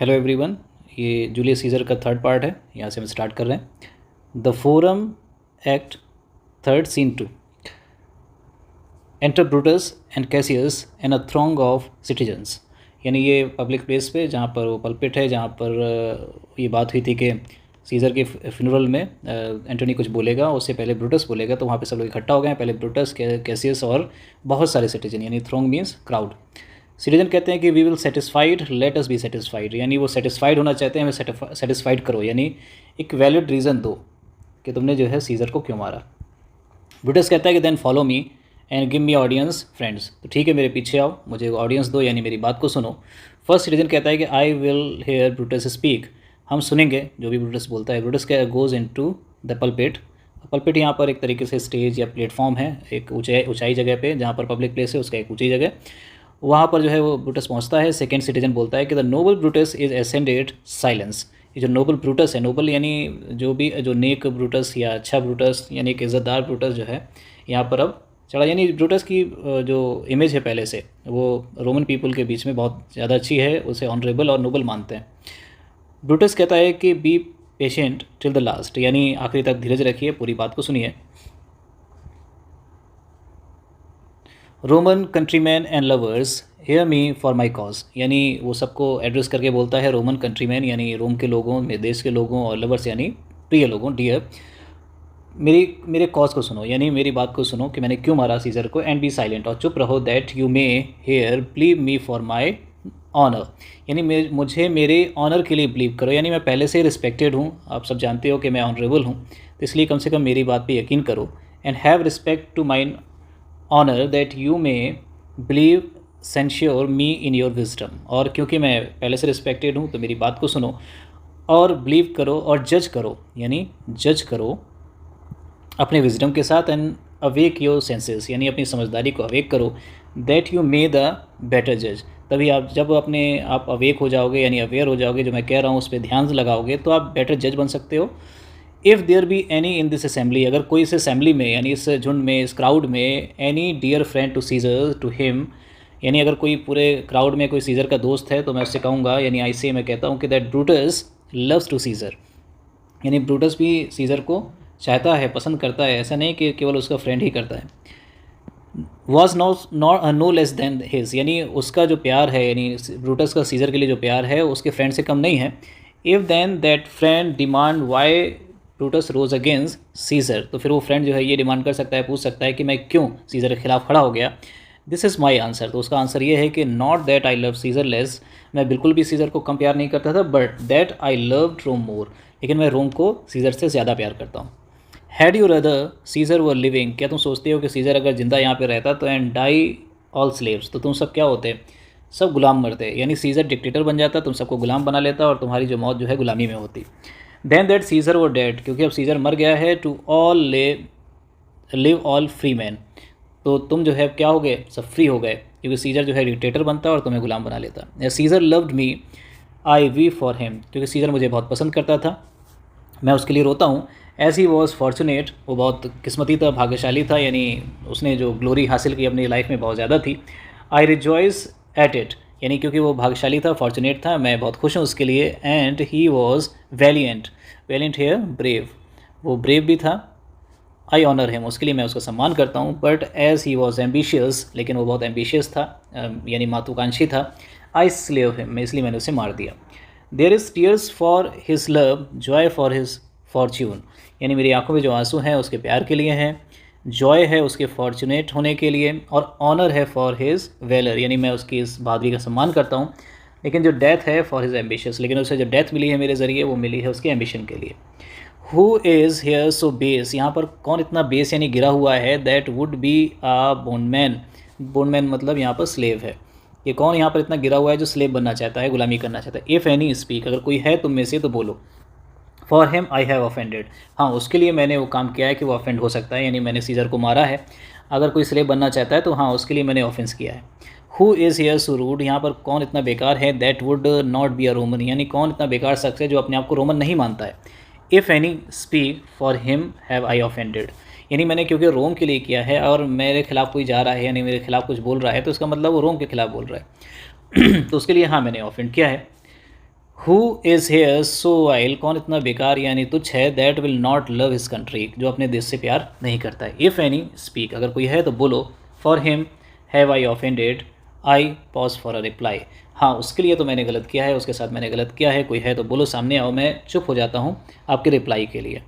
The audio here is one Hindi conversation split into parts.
Hello everyone. ये जूलियस सीजर का थर्ड पार्ट है, यहाँ से हम स्टार्ट कर रहे हैं। The forum act third scene 2। Enter Brutus and Cassius and a throng of citizens. यानी ये पब्लिक प्लेस पे जहाँ पर वो पल्पिट है, जहाँ पर ये बात हुई थी कि सीज़र के फ्यूनरल में एंटोनी कुछ बोलेगा, उससे पहले ब्रूटस बोलेगा, तो वहाँ पे सब लोग इकट्ठा हो गए हैं। पहले ब्रूटस, कैसियस और बहुत सारे सिटीजन, यानी थ्रोंग मीन्स क्राउड। सिटीजन कहते हैं कि we will satisfied, let us be satisfied, यानी वो सेटिस्फाइड होना चाहते हैं, हमें सेटिस्फाइड करो, यानी एक वैलिड रीज़न दो कि तुमने जो है सीज़र को क्यों मारा। ब्रूटस कहता है कि then follow me and give me audience friends, तो ठीक है मेरे पीछे आओ, मुझे ऑडियंस दो, यानी मेरी बात को सुनो। फर्स्ट सिटीजन कहता है कि I will hear Brutus speak, हम सुनेंगे जो भी ब्रूटस बोलता है। ब्रूटस क्या goes into the pulpit. Pulpit यहाँ पर एक तरीके से स्टेज या प्लेटफॉर्म है, एक ऊंचाई जगह पे, जहाँ पर पब्लिक प्लेस है उसका एक ऊंची जगह, वहाँ पर जो है वो ब्रूटस पहुँचता है। सेकेंड सिटीजन बोलता है कि the noble Brutus is ascended silence. ये जो नोबल ब्रूटस है, नोबल यानी जो नेक ब्रूटस या अच्छा ब्रूटस, यानी एक इज़्ज़तदार ब्रूटस जो है यहाँ पर अब चढ़ा। यानी ब्रूटस की जो इमेज है पहले से, वो रोमन पीपल के बीच में बहुत ज़्यादा अच्छी है, उसे ऑनरेबल और नोबल मानते हैं। ब्रूटस कहता है कि be patient till the last, यानी आखिरी तक धीरज रखिए, पूरी बात को सुनिए। Roman countryman and lovers hear me for my cause, यानी वो सबको एड्रेस करके बोलता है। रोमन कंट्रीमैन यानी रोम के लोगों, मेरे देश के लोगों, और लवर्स यानी प्रिय लोगों, डियर, मेरे कॉज को सुनो, यानी मेरी बात को सुनो कि मैंने क्यों मारा सीज़र को। एंड बी साइलेंट, और चुप रहो, that you may hear believe me for my honour, यानी मुझे मेरे ऑनर के लिए बिलीव करो, यानी मैं पहले से रिस्पेक्टेड हूँ, आप सब जानते हो कि मैं ऑनरेबल हूँ, तो इसलिए कम से कम मेरी बात पे यकीन करो। And have respect to my honour that you may believe censure me in your wisdom, और क्योंकि मैं पहले से रिस्पेक्टेड हूँ तो मेरी बात को सुनो और बिलीव करो और जज करो, यानी जज करो अपने विजडम के साथ। एंड अवेक योर सेंसेस, यानी अपनी समझदारी को अवेक करो, that you may the better जज, तभी आप जब आप अवेक हो जाओगे, यानी अवेयर हो जाओगे, जो मैं कह रहा हूँ उस पर ध्यान लगाओगे, तो आप बेटर जज बन सकते हो। If there be any in this assembly, अगर कोई इस असेंबली में, यानी इस झुंड में, इस क्राउड में, any dear friend to Caesar to him, यानी अगर कोई पूरे क्राउड में कोई सीज़र का दोस्त है, तो मैं उससे कहूँगा, यानी ऐसे मैं कहता हूँ कि that Brutus loves to Caesar, यानी ब्रूटस भी सीज़र को चाहता है, पसंद करता है, ऐसा नहीं कि केवल उसका फ्रेंड ही करता है। Was no less than his, यानी उसका जो प्यार है, यानी ब्रूटस का सीज़र के लिए जो प्यार है उसके फ्रेंड से कम नहीं है। If then that friend demand why Brutus rose against Caesar, तो फिर वो फ्रेंड जो है ये डिमांड कर सकता है, पूछ सकता है कि मैं क्यों सीज़र के खिलाफ खड़ा हो गया। दिस इज़ माई आंसर, तो उसका आंसर ये है कि not that I love Caesar less, मैं बिल्कुल भी सीज़र को कम प्यार नहीं करता था, बट दैट आई लव रोम मोर, लेकिन मैं रोम को सीज़र से ज़्यादा प्यार करता हूँ। Had you rather Caesar were living, क्या तुम सोचते हो कि सीज़र अगर जिंदा यहाँ पे रहता तो, एंड डाई ऑल स्लेव्स, तो तुम सब क्या होते, सब गुलाम मरते, यानी सीज़र डिक्टेटर बन जाता, तुम सबको गुलाम बना लेता और तुम्हारी जो मौत जो है गुलामी में होती। Than that Caesar were dead, क्योंकि अब सीज़र मर गया है, to all live all free man, तो तुम जो है क्या हो गए, सब फ्री हो गए, क्योंकि सीज़र जो है डिक्टेटर बनता और तुम्हें गुलाम बना लेता। या Caesar loved me I we for him, क्योंकि सीज़र मुझे बहुत पसंद करता था, मैं उसके लिए रोता हूँ। एज ही वॉज फॉर्चुनेट, वो बहुत किस्मती था, भाग्यशाली था, यानी उसने जो ग्लोरी हासिल की अपनी लाइफ में बहुत ज़्यादा थी। आई रिजॉइस एट इट, यानी क्योंकि वो भाग्यशाली था, फॉर्चुनेट था, मैं बहुत खुश हूँ उसके लिए। And he was valiant, valiant here brave, वो ब्रेव भी था। आई ऑनर हिम, उसके लिए मैं उसका सम्मान करता हूँ। But as he was ambitious, लेकिन वो बहुत एम्बिशियस था, यानी महत्वाकांक्षी था। आई स्लेव हिम, इसलिए मैंने उसे मार दिया। There is tears for his love, joy for his fortune, यानी मेरी आंखों में जो आंसू हैं उसके प्यार के लिए हैं, जॉय है उसके फॉर्चुनेट होने के लिए, और ऑनर है फॉर हिज वेलर, यानी मैं उसकी इस बहादुरी का सम्मान करता हूँ। लेकिन जो डेथ है फॉर हिज एम्बिशियस, लेकिन उसे जो डेथ मिली है मेरे ज़रिए वो मिली है उसके एम्बिशन के लिए। Who is here so base, यहाँ पर कौन इतना बेस यानी गिरा हुआ है, दैट वुड बी आ बोनमैन, बोनमैन मतलब यहाँ पर स्लेव है, ये कौन यहाँ पर इतना गिरा हुआ है जो स्लेव बनना चाहता है, गुलामी करना चाहता है। इफ़ एनी स्पीक, अगर कोई है तुम में से तो बोलो। For him I have offended, हाँ उसके लिए मैंने वो काम किया है कि वो ऑफेंड हो सकता है, यानी मैंने सीज़र को मारा है। अगर कोई स्लेव बनना चाहता है तो हाँ उसके लिए मैंने ऑफेंस किया है। Who is here so rude, यहाँ पर कौन इतना बेकार है, that would not be a Roman, यानी कौन इतना बेकार शख्स है जो अपने आप को रोमन नहीं मानता है। If any speak for him have I offended, यानी मैंने क्योंकि रोम के लिए किया है और मेरे खिलाफ कोई जा रहा है, यानी मेरे खिलाफ कुछ बोल रहा है, तो इसका मतलब वो रोम के खिलाफ बोल रहा है तो उसके लिए हाँ मैंने ऑफेंड किया है। Who is here so while, कौन इतना बेकार यानी तुच्छ है, that will not love his country, जो अपने देश से प्यार नहीं करता है। इफ़ एनी स्पीक, अगर कोई है तो बोलो। For him have I offended, I pause for a reply, हाँ उसके लिए तो मैंने गलत किया है, उसके साथ मैंने गलत किया है, कोई है तो बोलो, सामने आओ, मैं चुप हो जाता हूँ आपके रिप्लाई के लिए।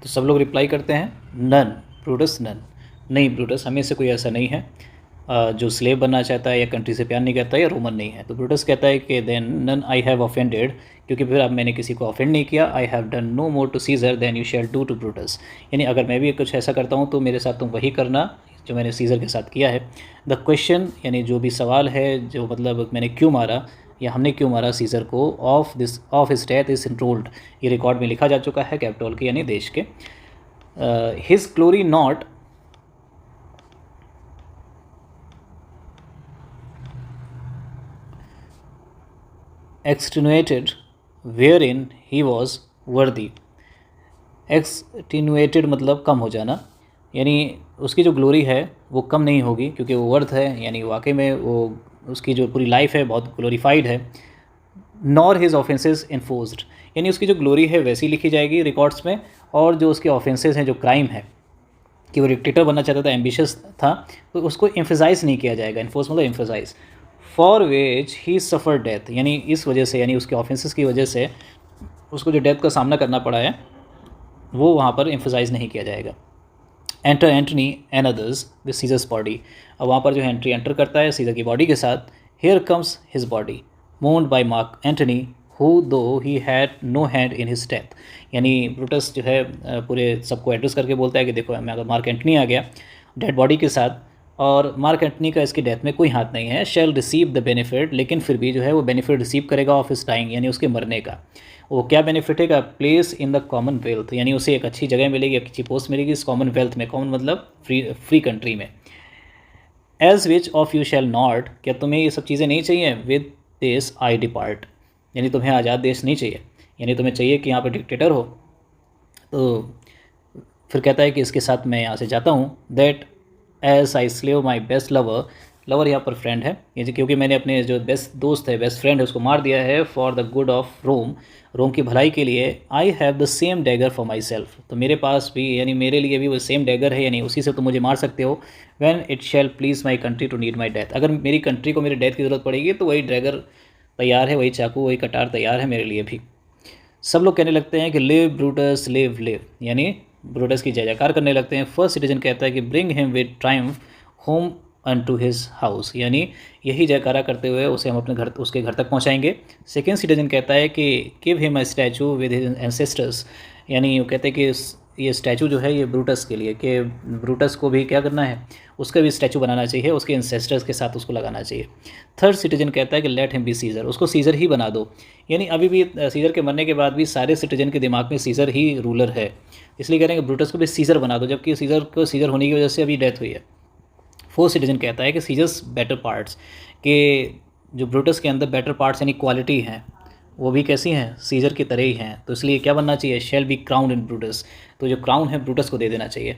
तो सब लोग रिप्लाई करते हैं नन, ब्रूटस नन, नहीं ब्रूटस हमें से कोई ऐसा नहीं है जो स्लेव बनना चाहता है या कंट्री से प्यार नहीं करता या रोमन नहीं है। तो ब्रूटस कहता है कि then none I have offended, क्योंकि फिर अब मैंने किसी को ऑफेंड नहीं किया। I have done no more to Caesar than you shall do to Brutus, यानी अगर मैं भी कुछ ऐसा करता हूँ तो मेरे साथ तुम वही करना जो मैंने सीज़र के साथ किया है। द क्वेश्चन, यानी जो भी सवाल है, जो मतलब मैंने क्यों मारा या हमने क्यों मारा सीज़र को, of his death is enrolled, ये रिकॉर्ड में लिखा जा चुका है कैपिटल के यानी देश के। His glory not, extenuated wherein he was worthy, एक्सटीनुएटेड मतलब कम हो जाना, यानी उसकी जो ग्लोरी है वो कम नहीं होगी क्योंकि वो वर्थ है, यानी वाकई में वो उसकी जो पूरी लाइफ है बहुत ग्लोरीफाइड है। नॉर हिज ऑफेंसेस इन्फोर्स्ड, यानी उसकी जो ग्लोरी है वैसी लिखी जाएगी रिकॉर्ड्स में, और जो उसके ऑफेंसेस हैं, जो क्राइम है कि वो डिक्टेटर बनना चाहता था, एम्बिशियस था, तो उसको एम्फेसाइज नहीं किया जाएगा। इन्फोर्स मतलब emphasise. For which he suffer death, यानी इस वजह से, यानी उसके ऑफेंसेस की वजह से उसको जो डेथ का सामना करना पड़ा है वो वहाँ पर एम्फेसाइज नहीं किया जाएगा। Enter Antony and others with Caesar's body, अब वहाँ पर जो एंट्री एंटर करता है सीजर की बॉडी के साथ। Here comes his body mourned by Mark Antony who though he had no hand in his death, यानी ब्रूटस जो है पूरे सबको एड्रेस करके बोलता है कि देखो मैं अगर मार्क एंटनी आ गया डेड बॉडी के साथ, और मार्क एंटनी का इसकी डेथ में कोई हाथ नहीं है। शेल रिसीव द बेनिफिट, लेकिन फिर भी जो है वो बेनिफिट रिसीव करेगा ऑफ हिज डाइंग, यानी उसके मरने का। वो क्या बेनिफिट है? प्लेस इन द कॉमनवेल्थ, यानी उसे एक अच्छी जगह मिलेगी, एक अच्छी पोस्ट मिलेगी इस कॉमनवेल्थ में। कॉमन मतलब फ्री कंट्री में। As which of you shall not, क्या तुम्हें ये सब चीज़ें नहीं चाहिए? विद दिस आई डिपार्ट, यानी तुम्हें आज़ाद देश नहीं चाहिए, यानी तुम्हें चाहिए कि यहाँ पर डिक्टेटर हो। तो फिर कहता है कि इसके साथ मैं यहाँ से जाता हूँ। That as I slave my best lover, lover यहाँ पर फ्रेंड है, ये क्योंकि मैंने अपने जो बेस्ट दोस्त है, बेस्ट फ्रेंड है, उसको मार दिया है for the good of Rome, Rome की भलाई के लिए। I have the same dagger for myself, तो मेरे पास भी, यानी मेरे लिए भी वो सेम डैगर है, यानी उसी से तो मुझे मार सकते हो। When it shall please my country to need my death, अगर मेरी कंट्री को मेरी डेथ की ज़रूरत पड़ेगी तो वही डैगर तैयार है, वही चाकू, वही कटार तैयार है मेरे लिए भी। सब लोग कहने लगते हैं कि लिव ब्रूटस लिव लिव, यानी ब्रूटस की जय जयकार करने लगते हैं। फर्स्ट सिटीजन कहता है कि bring him with Triumph home unto his house, यानी यही जयकारा करते हुए उसे हम अपने घर, उसके घर तक पहुंचाएंगे। सेकेंड सिटीजन कहता है कि give him a statue with his ancestors, यानी वो कहते हैं कि ये स्टैचू जो है ये ब्रूटस के लिए, कि ब्रूटस को भी क्या करना है, उसका भी स्टैचू बनाना चाहिए, उसके एंसेस्टर्स के साथ उसको लगाना चाहिए। थर्ड सिटीजन कहता है कि लेट हिम बी सीजर, उसको सीजर ही बना दो, यानी अभी भी सीजर के मरने के बाद भी सारे सिटीजन के दिमाग में सीजर ही रूलर है, इसलिए कह रहे हैं कि ब्रूटस को भी सीजर बना दो, जबकि सीजर को सीजर होने की वजह से अभी डेथ हुई है। फोर्थ सिटीजन कहता है कि सीजर्स बेटर पार्ट्स, कि जो ब्रूटस के अंदर बेटर पार्ट्स यानी क्वालिटी हैं वो भी कैसी हैं, सीजर की तरह ही हैं, तो इसलिए क्या बनना चाहिए, shall be crown in Brutus, तो जो क्राउन है ब्रूटस को दे देना चाहिए।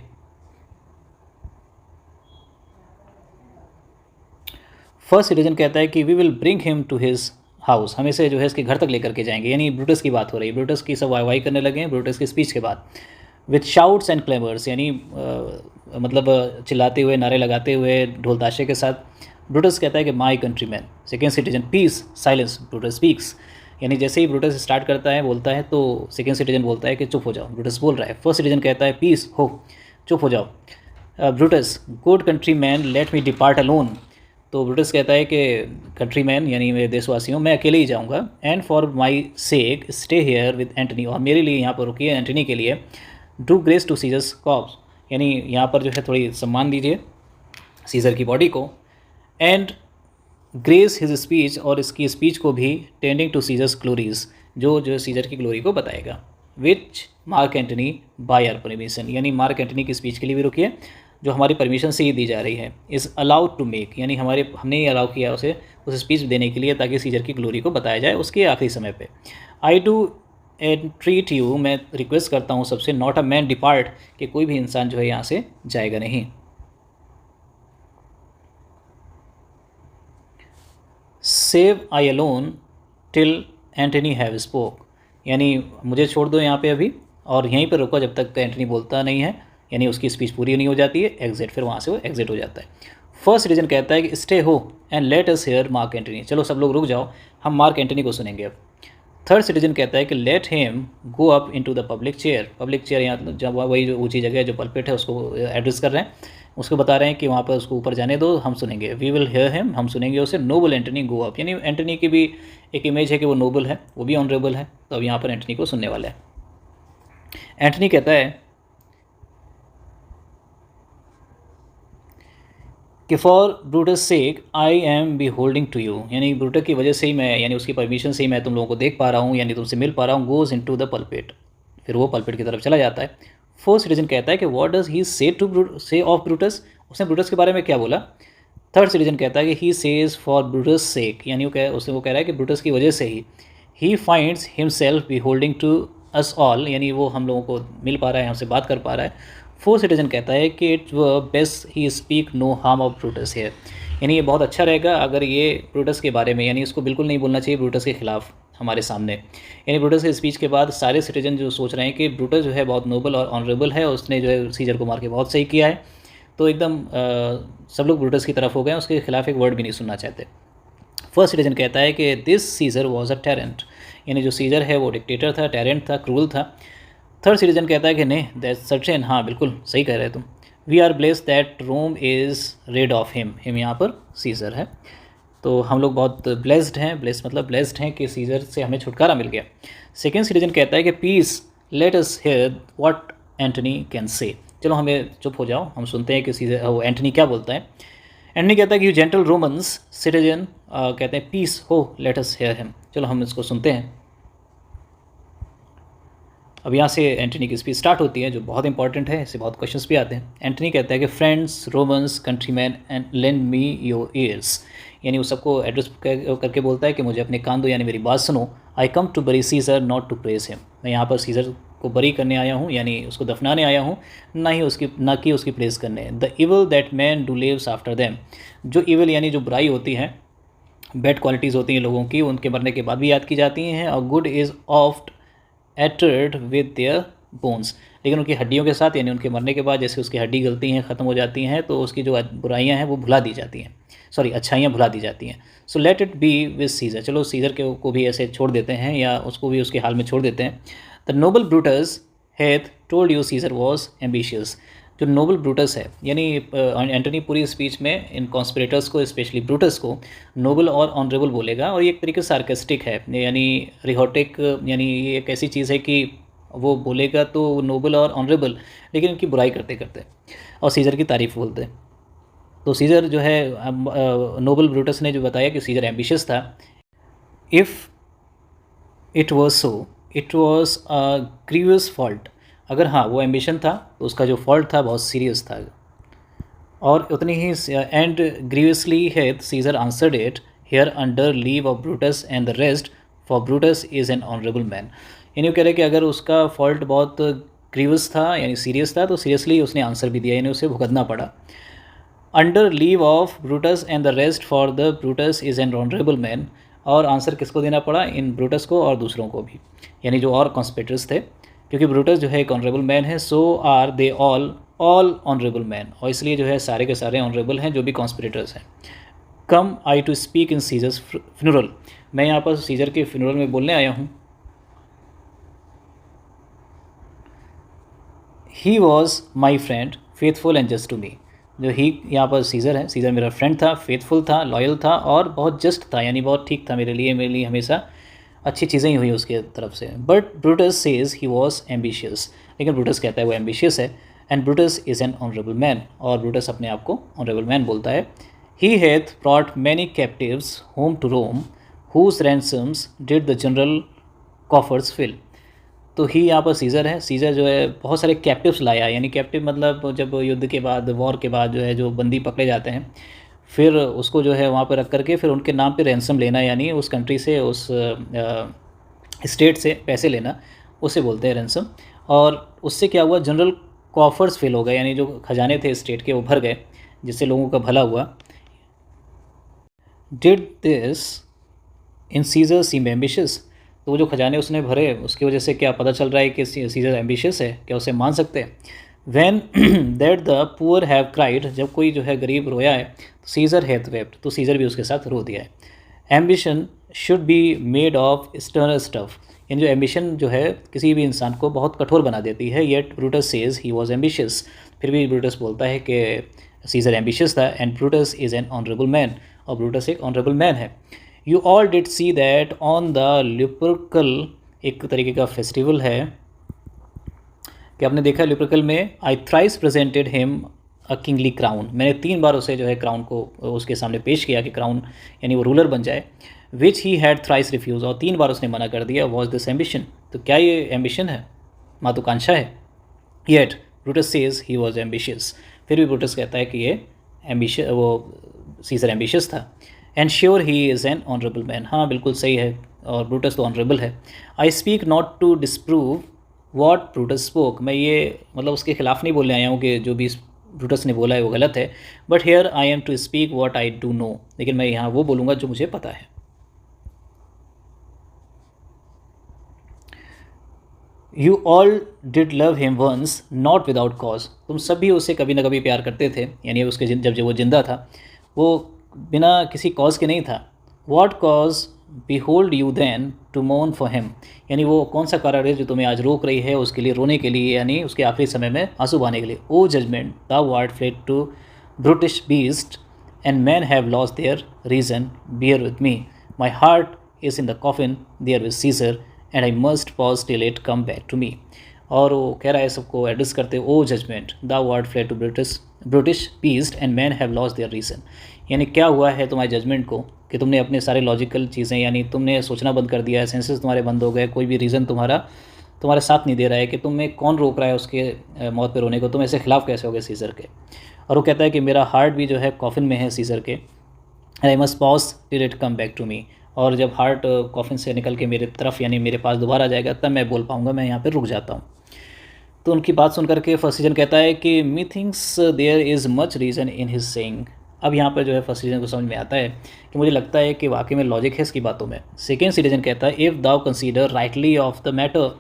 फर्स्ट सिटीजन कहता है कि we will bring him to his house, हम इसे जो है इसके घर तक लेकर के जाएंगे, यानी ब्रूटस की बात हो रही है, ब्रूटस की सब वाई वाई करने लगे हैं ब्रूटस की स्पीच के बाद। विथ शाउट्स एंड क्लेमर्स, यानी मतलब चिल्लाते हुए, नारे लगाते हुए, ढोल ताशे के साथ। ब्रूटस कहता है कि my country man. Second citizen peace silence, Brutus speaks, यानी जैसे ही ब्रूटस स्टार्ट करता है, बोलता है, तो सेकेंड सिटीजन बोलता है कि चुप हो जाओ, ब्रूटस बोल रहा है। फर्स्ट सिटीजन कहता है पीस हो, चुप हो जाओ। Brutus good country man let me depart alone, तो ब्रूटस कहता है कि कंट्री मैन यानी मेरे देशवासियों, मैं अकेले ही जाऊंगा। And for my sake stay here with Antony, और मेरे लिए यहाँ पर रुकिए एंटनी के लिए। Do grace to Caesar's corpse, यानी यहाँ पर जो है थोड़ी सम्मान दीजिए सीजर की बॉडी को। एंड ग्रेस हिज स्पीच, और इसकी स्पीच को भी टेंडिंग टू सीजर्स ग्लोरीज, जो सीजर की ग्लोरी को बताएगा। Which Mark Antony by our permission, यानी मार्क एंटनी की स्पीच के लिए भी रुकिए, जो हमारी परमिशन से ही दी जा रही है। इज़ अलाउड टू मेक, यानी हमने ही अलाउ किया उसे उस स्पीच देने के लिए, ताकि सीजर की ग्लोरी को बताया जाए उसके आखिरी समय पे। आई डू एंट्रीट यू, मैं रिक्वेस्ट करता हूँ सबसे, नॉट अ मैन डिपार्ट, कि कोई भी इंसान जो है यहाँ से जाएगा नहीं। Save I alone till Antony have spoke, यानी मुझे छोड़ दो यहाँ पे अभी और यहीं पर रुको जब तक एंटनी बोलता नहीं है, यानी उसकी स्पीच पूरी नहीं हो जाती है, एग्जिट, फिर वहाँ से वो एग्जिट हो जाता है। फर्स्ट सिटीजन कहता है कि स्टे हो and let us hair mark Antony, चलो सब लोग रुक जाओ, हम मार्क एंटनी को सुनेंगे अब। थर्ड सिटीजन कहता है कि let him go up into the public chair, public chair यहाँ जब वही जो ऊंची जगह है जो पल्पिट है उसको एड्रेस कर रहे हैं, उसको बता रहे हैं कि वहाँ पर उसको ऊपर जाने दो, हम सुनेंगे, वी विल हेयर हिम, हम सुनेंगे उसे, नोबल एंटनी गो अप, यानी एंटनी की भी एक इमेज है कि वो नोबल है, वो भी ऑनरेबल है, तो अब यहाँ पर एंटनी को सुनने वाला है। एंटनी कहता है कि for Brutus sake I am beholding to you, यानी ब्रूटस की वजह से ही मैं, यानी उसकी परमिशन से ही मैं तुम लोगों को देख पा रहा हूँ, यानी तुमसे मिल पा रहा हूँ, गोज़ इनटू द पल्पिट, फिर वो पल्पिट की तरफ चला जाता है। फोर्थ सिटीजन कहता है कि व्हाट डज ही से ऑफ ब्रूटस, उसने ब्रूटस के बारे में क्या बोला। थर्ड सिटीजन कहता है कि ही सेज फॉर ब्रूटस सेक, यानी वो कह रहा है कि ब्रूटस की वजह से ही finds himself beholding to us all, यानी वो हम लोगों को मिल पा रहा है, हमसे बात कर पा रहा है। फोर्थ सिटीजन कहता है कि it best he speak no harm of Brutus here, यानी ये बहुत अच्छा रहेगा अगर ये ब्रूटस के बारे में, यानी इसको बिल्कुल नहीं बोलना चाहिए ब्रूटस के खिलाफ हमारे सामने। यानी ब्रूटस के स्पीच के बाद सारे सिटीजन जो सोच रहे हैं कि ब्रूटस जो है बहुत नोबल और ऑनरेबल है, उसने जो है सीजर को मार के बहुत सही किया है, तो एकदम सब लोग ब्रूटस की तरफ हो गए, उसके खिलाफ एक वर्ड भी नहीं सुनना चाहते। फर्स्ट सिटीजन कहता है कि this Caesar was a tyrant, यानी जो सीजर है वो डिक्टेटर था, टेरेंट था, क्रूल था। थर्ड सिटीजन कहता है कि नहीं, दैट सर्टेन, हाँ बिल्कुल सही कह रहे तुम, we are blessed that Rome is rid of him, यहाँ पर सीजर है, तो हम लोग बहुत ब्लेस्ड हैं, ब्लेस्ड मतलब ब्लेस्ड हैं कि सीजर से हमें छुटकारा मिल गया। सेकेंड सिटीजन कहता है कि peace let us hear what Antony can say, चलो हमें चुप हो जाओ, हम सुनते हैं कि सीजर वो एंटनी क्या बोलता है। एंटनी कहता है कि यू जेंटल रोमन्स, सिटीजन कहते हैं पीस हो लेट अस हेयर हिम, चलो हम इसको सुनते हैं। अब यहाँ से एंटनी की स्पीच स्टार्ट होती है जो बहुत इंपॉर्टेंट है, इससे बहुत क्वेश्चंस भी आते हैं। एंटनी कहता है कि friends, Romans, countryman and lend me your ears, यानी वो सबको एड्रेस करके बोलता है कि मुझे अपने कान दो, यानी मेरी बात सुनो। I come to bury Caesar not to praise him, मैं यहाँ पर सीजर को बरी करने आया हूँ, यानी उसको दफनाने आया हूँ, ना कि उसकी प्रेज करने। The evil that men do lives after them, जो इवल यानी जो बुराई होती है, बैड क्वालिटीज़ होती हैं लोगों की, उनके मरने के बाद भी याद की जाती हैं, और good is oft interred with their bones, लेकिन उनकी हड्डियों के साथ, यानी उनके मरने के बाद जैसे उसकी हड्डी गलती हैं, ख़त्म हो जाती हैं, तो उसकी जो बुराइयां हैं वो भुला दी जाती हैं, सॉरी अच्छाइयाँ भुला दी जाती हैं। So let it be with Caesar, चलो सीजर को भी ऐसे छोड़ देते हैं या उसको भी उसके हाल में छोड़ देते हैं। The noble Brutus hath told you Caesar was ambitious, जो नोबल ब्रूटस है, यानी एंटनी पूरी स्पीच में इन कॉन्स्पिरेटर्स को, स्पेशली ब्रूटस को नोबल और ऑनरेबल बोलेगा, और ये एक तरीके से सार्केस्टिक है, यानी रिहोटिक, यानी ये एक ऐसी चीज़ है कि वो बोलेगा तो नोबल और ऑनरेबल, लेकिन इनकी बुराई करते करते और सीजर की तारीफ़ बोलते। तो सीजर जो है, नोबल ब्रूटस ने जो बताया कि सीजर एम्बिशियस था, if it was so it was a grievous fault, अगर हाँ वो एम्बिशन था तो उसका जो फॉल्ट था बहुत सीरियस था, और उतनी ही and grievously hath Caesar answered it here under leave of Brutus and the rest, for Brutus is an honourable man, यानी वो कह रहे कि अगर उसका फॉल्ट बहुत ग्रीवियस था यानी सीरियस था तो सीरियसली उसने आंसर भी दिया, यानी उसे भुगतना पड़ा। Under leave of Brutus and the rest, for the Brutus is an honourable man, और आंसर किसको देना पड़ा, इन ब्रूटस को और दूसरों को भी, यानी जो और कॉन्स्पिरेटर्स थे, क्योंकि ब्रूटस जो है एक ऑनरेबल मैन है, so are they all honourable man, और इसलिए जो है सारे के सारे ऑनरेबल हैं जो भी कॉन्स्पिरेटर्स हैं। Come I to speak in Caesar's funeral, मैं यहाँ पर सीजर के फ्यूनरल में बोलने आया हूँ। He was my friend faithful and just to me, जो ही यहाँ पर सीजर है, सीजर मेरा फ्रेंड था, फेथफुल था, लॉयल था, और बहुत जस्ट था, यानी बहुत ठीक था मेरे लिए हमेशा अच्छी चीज़ें ही हुई उसके तरफ से। But Brutus says he was ambitious, लेकिन ब्रूटस कहता है वो एम्बिशियस है, and Brutus is an honourable man, और ब्रूटस अपने आप को ऑनरेबल मैन बोलता है। He hath brought many captives home to Rome whose ransoms did the general coffers fill, तो ही यहाँ पर सीजर है, सीजर जो है बहुत सारे कैप्टिव्स लाया, यानी कैप्टिव मतलब जब युद्ध के बाद, वॉर के बाद जो है जो बंदी पकड़े जाते हैं, फिर उसको जो है वहाँ पर रख करके फिर उनके नाम पे रैंसम लेना, यानी उस कंट्री से, उस स्टेट से पैसे लेना, उसे बोलते हैं रैंसम। और उससे क्या हुआ, जनरल कॉफर्स फिल हो गए, यानी जो खजाने थे स्टेट के वो भर गए, जिससे लोगों का भला हुआ। Did this in Caesar seem ambitious, तो वो जो खजाने उसने भरे उसकी वजह से क्या पता चल रहा है कि सीजर एम्बिशियस है, क्या उसे मान सकते हैं? When that the poor have cried, जब कोई जो है गरीब रोया है, तो सीजर हैथ वेप्ट, तो सीजर भी उसके साथ रो दिया है। Ambition should be made of sterner stuff, यानी जो एम्बिशन जो है किसी भी इंसान को बहुत कठोर बना देती है। Yet Brutus says he was ambitious, फिर भी ब्रूटस बोलता है कि सीजर एम्बिशियस था, and Brutus is an honourable man, और ब्रूटस एक ऑनरेबल मैन है। You all did see that on the Lupercal, एक तरीके का फेस्टिवल है कि आपने देखा ल्यूपर्कल में, I thrice presented him a kingly crown, मैंने 3 बार उसे जो है क्राउन को उसके सामने पेश किया कि क्राउन यानी वो रूलर बन जाए। विच ही हैड थ्राइस रिफ्यूज़, और 3 बार उसने मना कर दिया। वॉज दिस एम्बिशन, तो क्या ये एम्बिशन है, महत्वाकांक्षा है? Yet Brutus says he was ambitious, फिर भी ब्रूटस कहता है कि ये एम्बिशियस, वो सीजर एम्बिशियस था। And sure he is an honourable man, हाँ बिल्कुल सही है, और ब्रूटस तो ऑनरेबल है। I speak not to disprove what Brutus spoke, मैं ये मतलब उसके खिलाफ नहीं बोलने आया हूँ कि जो भी ब्रूटस ने बोला है वो गलत है, but here I am to speak what I do know, लेकिन मैं यहाँ वो बोलूँगा जो मुझे पता है। You all did love him once not without cause, तुम सभी उसे कभी ना कभी प्यार करते थे, यानी उसके जब वो जिंदा था वो बिना किसी कॉज के नहीं था। What cause behold you then to mourn for him, यानी वो कौन सा कारण है जो तुम्हें आज रोक रही है उसके लिए रोने के लिए, यानी उसके आखिरी समय में आंसू बहाने के लिए। O judgment thou art fled to brutish beast and men have lost their reason, bear with me, my heart is in the coffin there with Caesar and I must pause till it come back to me. और वो कह रहा है सबको एड्रेस करते, O judgment thou art fled to British beast and men have lost their reason, यानी क्या हुआ है तुम्हारे जजमेंट को कि तुमने अपने सारे लॉजिकल चीज़ें, यानी तुमने सोचना बंद कर दिया है, सेंसेस तुम्हारे बंद हो गए, कोई भी रीज़न तुम्हारे साथ नहीं दे रहा है कि तुम्हें कौन रोक रहा है उसके मौत पे रोने को, तुम ऐसे खिलाफ कैसे हो गए सीजर के। और वो कहता है कि मेरा हार्ट भी जो है कॉफिन में है सीजर के, and I must pause till it come back to me, और जब हार्ट कॉफिन से निकल के मेरे तरफ यानी मेरे पास दोबारा आ जाएगा तब मैं बोल पाऊँगा, मैं यहाँ पर रुक जाता हूँ। तो उनकी बात सुन करके फर्स्ट सीजन कहता है कि methinks there is much reason in his saying, अब यहाँ पर जो है फर्स्ट सीजन को समझ में आता है कि मुझे लगता है कि वाकई में लॉजिक है इसकी बातों में। सेकेंड सीजन कहता है, if thou consider rightly of the matter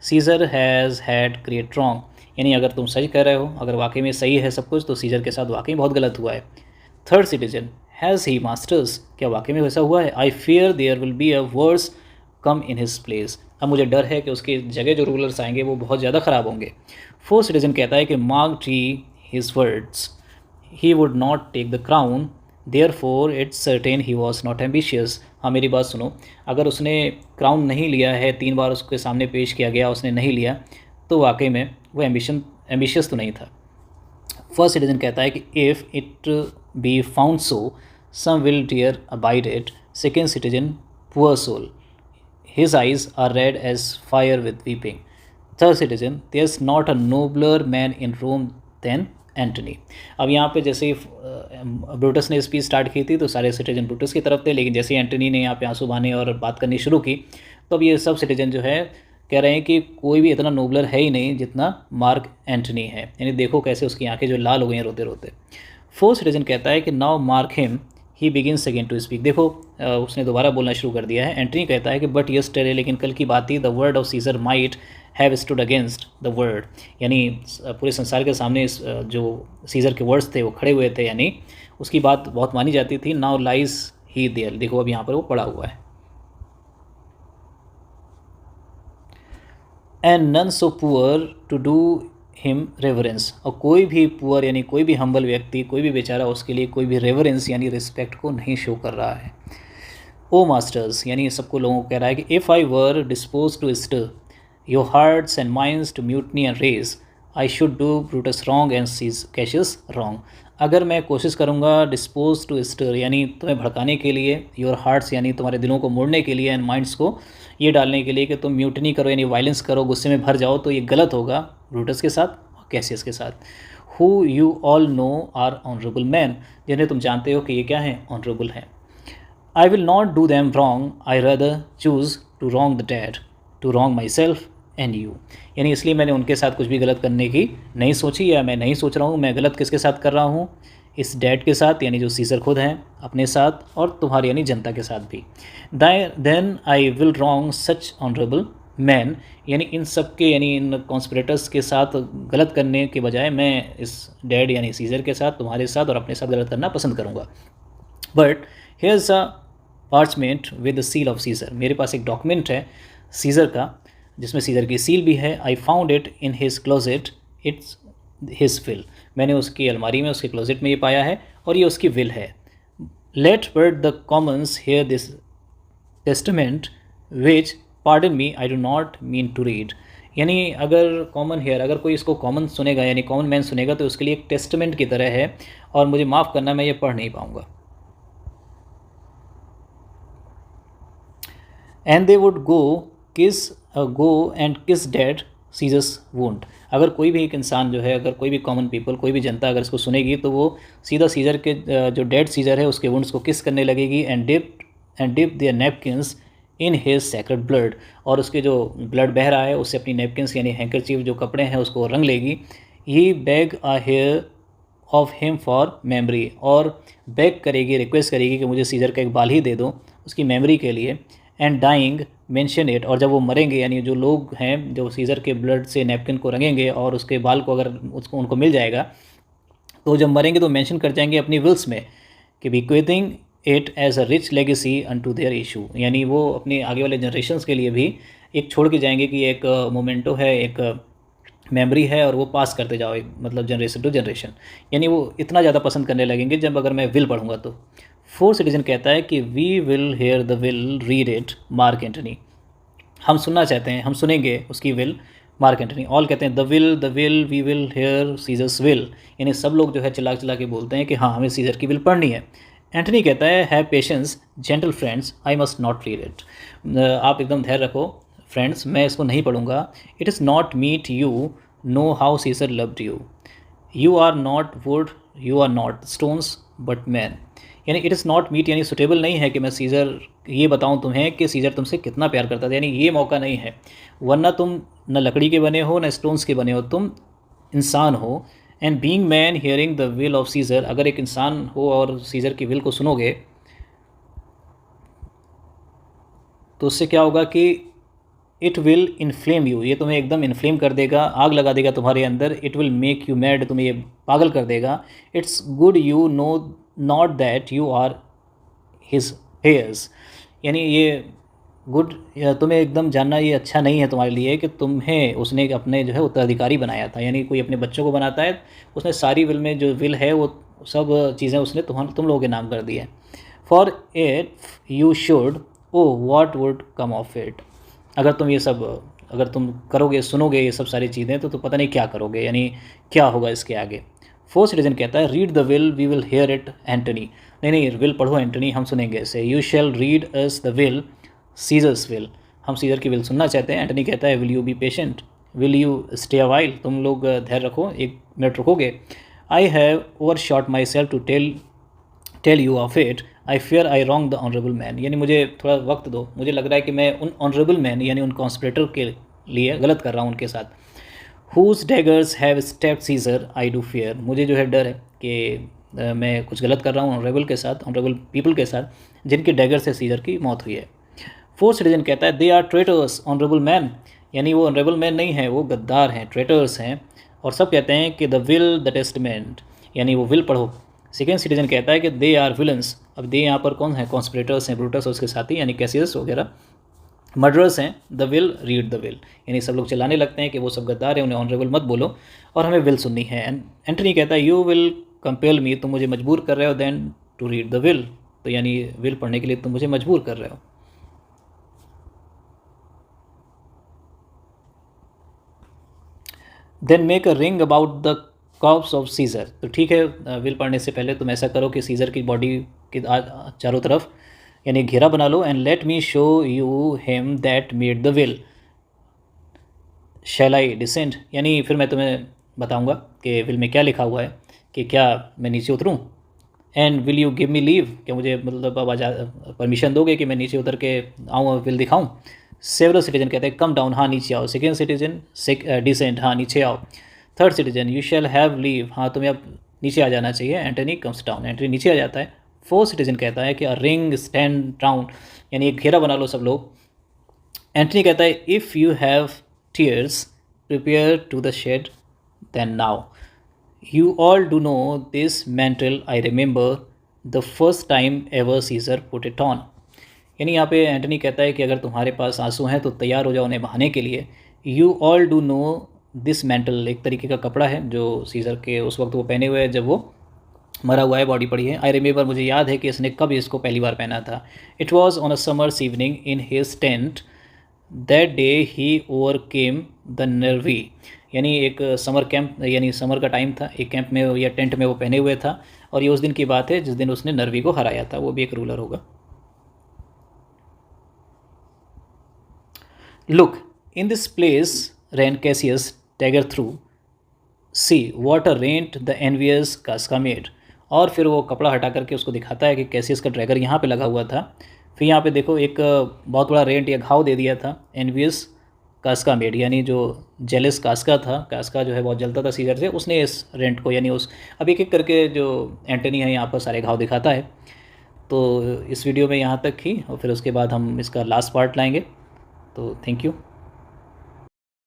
Caesar has had great wrong, यानी अगर तुम सही कह रहे हो, अगर वाकई में सही है सब कुछ, तो सीजर के साथ वाकई बहुत गलत हुआ है। Third citizen, has he masters, क्या वाकई में वैसा हुआ है? I fear there will be a worse come in his place, अब मुझे डर है कि उसकी जगह जो रूलर्स आएंगे वो बहुत ज़्यादा ख़राब होंगे। फोर्थ सिटीजन कहता है कि mark ye his words, he would not take the crown therefore it's certain he was not ambitious, हाँ मेरी बात सुनो, अगर उसने क्राउन नहीं लिया है, 3 बार उसके सामने पेश किया गया, उसने नहीं लिया, तो वाकई में वो एम्बिशियस तो नहीं था। फर्स्ट सिटीजन कहता है कि if it be found so some will dear abide it. Second citizen, poor soul, his eyes are red as fire with weeping. Third citizen, there's not a nobler man in Rome than Antony. अब यहाँ पे जैसे ही ब्रूटस ने स्पीच स्टार्ट की थी तो सारे सिटीजन ब्रूटस की तरफ थे, लेकिन जैसे ही एंटनी ने यहाँ पे आंसू बहाने और बात करनी शुरू की तो अब ये सब सिटीजन जो है कह रहे हैं कि कोई भी इतना नोबलर है ही नहीं जितना मार्क एंटनी है, यानी देखो कैसे उसकी आंखें जो लाल हो गई हैं रोते रोते। फोर्थ सिटीजन कहता है कि now mark him he begins again to speak, देखो उसने दोबारा बोलना शुरू कर दिया है। एंटनी कहता है कि बट यस्टरडे, लेकिन कल की बात थी, the word of Caesar might have stood against the world, यानी पूरे संसार के सामने जो सीजर के वर्ड्स थे वो खड़े हुए थे, यानी उसकी बात बहुत मानी जाती थी। नाउ लाइज ही देयर, देखो अब यहाँ पर वो पड़ा हुआ है। And none so poor to do him reverence, और कोई भी पुअर यानी कोई भी हम्बल व्यक्ति, कोई भी बेचारा उसके लिए कोई भी रेवरेंस यानी रिस्पेक्ट को नहीं शो कर रहा है। ओ मास्टर्स, यानी सबको लोगों को कह रहा है कि if I were disposed to stir your hearts and minds to mutiny and rage, I should do Brutus wrong and sees Cassius wrong, अगर मैं कोशिश करूँगा डिस्पोज टू स्टर यानी तुम्हें भड़काने के लिए, योर हार्ट्स यानी तुम्हारे दिलों को मोड़ने के लिए, एंड माइंड्स को ये डालने के लिए कि तुम म्यूटनी करो यानी वायलेंस करो, गुस्से में भर जाओ, तो ये गलत होगा ब्रूटस के साथ और कैसियस के साथ। Who you all know are honourable men, जिन्हें तुम जानते हो कि ये क्या हैं, ऑनरेबल हैं। I will not do them wrong, I rather choose to wrong the dead, to wrong myself and you, यानी इसलिए मैंने उनके साथ कुछ भी गलत करने की नहीं सोची, या मैं नहीं सोच रहा हूँ मैं गलत किसके साथ कर रहा हूँ, इस डैड के साथ यानी जो सीज़र खुद हैं, अपने साथ, और तुम्हारी यानी जनता के साथ भी। Than I will wrong such honourable man, यानी इन सब के यानी इन कॉन्स्पिरेटर्स के साथ गलत करने के बजाय मैं इस डैड यानी सीज़र के साथ, तुम्हारे साथ और अपने साथ गलत करना पसंद करूँगा। But here's a parchment with the seal of Caesar, मेरे पास एक डॉक्यूमेंट है सीज़र का जिसमें सीज़र की सील भी है। I found it in his closet, it's his will, मैंने उसकी अलमारी में, उसके क्लोजेट में ये पाया है और ये उसकी विल है। Let but the commons hear this testament which pardon me I do not mean to read, यानी अगर कॉमन हेयर, अगर कोई इसको कॉमन सुनेगा यानी कॉमन मैन सुनेगा तो उसके लिए एक टेस्टमेंट की तरह है और मुझे माफ़ करना, मैं ये पढ़ नहीं पाऊँगा। And they would go and किस डैड सीजस वुंड, अगर कोई भी एक इंसान जो है, अगर कोई भी कॉमन पीपल, कोई भी जनता अगर इसको सुनेगी तो वो सीधा सीजर के जो डेड सीजर है उसके वुंड्स को किस करने लगेगी। And dip their napkins in his sacred blood, और उसके जो ब्लड बह रहा है उससे अपनी नैपकिन्स यानी हैंकरचीफ जो कपड़े हैं उसको रंग लेगी। He beg a hair of him for memory, और बेग करेगी, रिक्वेस्ट करेगी कि मुझे सीजर का एक बाल ही दे दो उसकी मेमोरी के लिए। एंड डाइंग मेंशन इट, और जब वो मरेंगे यानी जो लोग हैं जो सीजर के ब्लड से नैपकिन को रंगेंगे और उसके बाल को अगर उसको उनको मिल जाएगा तो जब मरेंगे तो मेंशन कर जाएंगे अपनी विल्स में कि bequeathing it as a rich legacy unto their issue, यानी वो अपने आगे वाले जनरेशन्स के लिए भी एक छोड़ के जाएंगे कि एक मोमेंटो है, एक मेमोरी है और वो पास करते जाओ, मतलब जनरेशन टू जनरेशन, यानी वो इतना ज़्यादा पसंद करने लगेंगे जब अगर मैं विल पढ़ूंगा तो। फोर्थ सिटीजन कहता है कि we will hear the will, read it Mark Antony, हम सुनना चाहते हैं, हम सुनेंगे उसकी विल, मार्क एंटनी। ऑल कहते हैं the will we will hear Caesar's will, यानी सब लोग जो है चिल्ला चिल्ला के बोलते हैं कि हाँ हमें सीजर की विल पढ़नी है। एंटनी कहता है have patience gentle friends, I must not read it, आप एकदम धैर्य रखो फ्रेंड्स, मैं इसको नहीं पढ़ूंगा। It is not meet you know how Caesar loved you, you are not wood, you are not stones but men, यानी इट इज़ नॉट मीट यानी सुटेबल नहीं है कि मैं सीजर ये बताऊं तुम्हें कि सीजर तुमसे कितना प्यार करता था, यानी ये मौका नहीं है, वरना तुम न लकड़ी के बने हो न स्टोन्स के बने हो, तुम इंसान हो। And being men hearing the will of Caesar, अगर एक इंसान हो और सीजर की विल को सुनोगे तो उससे क्या होगा कि इट विल इन्फ्लेम यू, ये तुम्हें एकदम इन्फ्लेम कर देगा, आग लगा देगा तुम्हारे अंदर। It will make you mad, तुम्हें ये पागल कर देगा। It's good you know not that you are his heirs, यानी ये गुड, तुम्हें एकदम जानना ये अच्छा नहीं है तुम्हारे लिए कि तुम्हें उसने अपने जो है उत्तराधिकारी बनाया था, यानी कोई अपने बच्चों को बनाता है उसने सारी विल में जो विल है वो सब चीज़ें उसने तुम लोगों के नाम कर दी है। For it you should oh what would come of it, अगर तुम ये सब, अगर तुम करोगे सुनोगे ये सब सारी चीज़ें तो पता नहीं क्या करोगे, यानी क्या होगा इसके आगे। फोर्थ सिटीजन कहता है read the will we will hear it Antony, नहीं विल पढ़ो एंटनी, हम सुनेंगे इसे। You shall read us the will Caesar's will, हम सीजर की विल सुनना चाहते हैं। एंटनी कहता है will you be patient, will you stay a while, तुम लोग धैर्य रखो, एक मिनट रुकोगे। I have overshot myself to tell you of it, I fear I wrong the honourable man, यानी मुझे थोड़ा वक्त दो, मुझे लग रहा है कि मैं उन ऑनरेबल मैन यानी उन कॉन्स्पिरेटर के लिए गलत कर रहा हूँ उनके साथ। Whose daggers have stabbed Caesar I do fear, मुझे जो है डर है कि मैं कुछ गलत कर रहा हूँ ऑनरेबल के साथ, ऑनरेबल पीपल के साथ जिनके डैगर से सीजर की मौत हुई है। फोर्थ सिटीजन कहता है they are traitors honourable man, यानी वो ऑनरेबल मैन नहीं है, वो गद्दार हैं, ट्रेटर्स हैं। और सब कहते हैं कि द विल द टेस्टमेंट, यानी वो विल पढ़ो। सेकेंड सिटीजन कहता है कि दे आर विलन्स, अब दे यहाँ पर कौन है, कॉन्स्पिरेटर्स हैं, ब्रूटस और उसके साथी यानी कैसियस वगैरह, मर्डरर्स हैं। The will read the will, यानी सब लोग चिल्लाने लगते हैं कि वो सब गद्दार हैं, उन्हें ऑनरेबल मत बोलो और हमें विल सुननी है। एंटनी कहता है यू विल कंपेल मी, तुम मुझे मजबूर कर रहे हो then to read the will, तो यानी विल पढ़ने के लिए तुम मुझे मजबूर कर रहे हो। Then make a ring about the corpse of Caesar, तो ठीक है विल पढ़ने से पहले तुम ऐसा करो कि सीजर की बॉडी के चारों तरफ यानी घेरा बना लो। And let me show you him that made the will, shall I descend, यानी फिर मैं तुम्हें बताऊंगा कि विल में क्या लिखा हुआ है, कि क्या मैं नीचे उतरूं। And will you give me leave, क्या मुझे मतलब अब परमिशन दोगे कि मैं नीचे उतर के आऊँ और विल दिखाऊँ। सेवरल सिटीजन कहते हैं कम डाउन, हाँ नीचे आओ। सेकेंड सिटीजन डिसेंट, हाँ नीचे आओ। Third citizen you shall have leave, हाँ तुम्हें अब नीचे आ जाना चाहिए। एंटनी कम्स डाउन, एंटनी नीचे आ जाता है। फोर्थ सिटीजन कहता है कि अ रिंग स्टैंड डाउन, यानी एक घेरा बना लो सब लोग। एंटनी कहता है if you have tears prepare to the shed them now, you all do know this mantle I remember the first time ever Caesar put it on. यानी यहाँ पे एंटनी कहता है कि अगर तुम्हारे पास आंसू हैं तो तैयार हो जाओ उन्हें बहाने के लिए। You all do know this mantle एक तरीके का कपड़ा है जो सीजर के उस वक्त वो पहने हुए हैं जब वो मरा हुआ है, बॉडी पड़ी है। आई रिमेंबर, मुझे याद है कि इसने कब इसको पहली बार पहना था। It was on a summers evening in his tent that day he over came the nervy, यानी एक समर कैंप, यानी समर का टाइम था, एक कैंप में या टेंट में वो पहने हुए था, और ये उस दिन की बात है जिस दिन उसने नर्वी को हराया था। वो भी एक रूलर होगा। Look in this place ran Cassius dagger through, see what a rent the envious Casca made. और फिर वो कपड़ा हटा करके उसको दिखाता है कि कैसियस का ड्रैगर यहाँ पे लगा हुआ था। फिर यहाँ पे देखो एक बहुत बड़ा रेंट या घाव दे दिया था एनवियस कास्का मेड, यानी जो जेलस कास्का था, कास्का जो है बहुत जलता था सीजर से, उसने इस रेंट को, यानी उस अब एक एक करके जो एंटनी है यहाँ पर सारे घाव दिखाता है। तो इस वीडियो में यहाँ तक ही, और फिर उसके बाद हम इसका लास्ट पार्ट लाएंगे। तो थैंक यू।